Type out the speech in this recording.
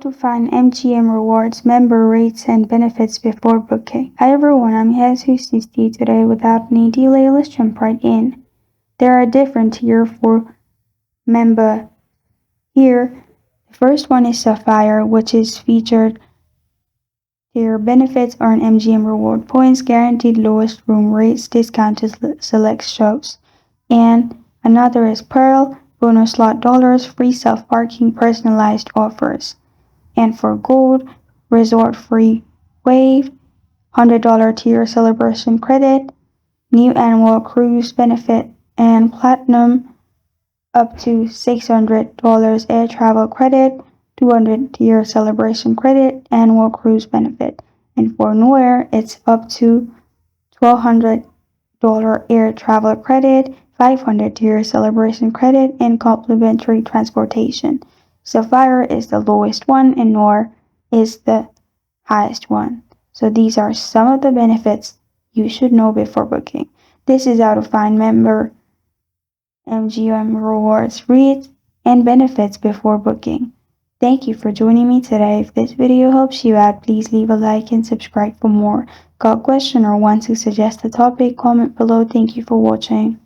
to find MGM Rewards member rates and benefits before booking. Hi everyone, I'm Jesus today. Without any delay, let's jump right in. There are different tiers for member here. The first one is Sapphire, which is featured. Their benefits earn MGM reward points, guaranteed lowest room rates, discounted select shows. And another is Pearl, bonus slot dollars, free self-parking, personalized offers. And for Gold, resort free wave, $100 tier celebration credit, new annual cruise benefit, and Platinum, up to $600 air travel credit, 200 tier celebration credit, annual cruise benefit. And for Noir, it's up to $1,200 air travel credit, 500 tier celebration credit, and complimentary transportation. Sapphire is the lowest one and Noir is the highest one. So these are some of the benefits you should know before booking. This is how to find member MGM Rewards rates and benefits before booking. Thank you for joining me today. If this video helps you out, please leave a like and subscribe for more. Got a question or want to suggest a topic? Comment below. Thank you for watching.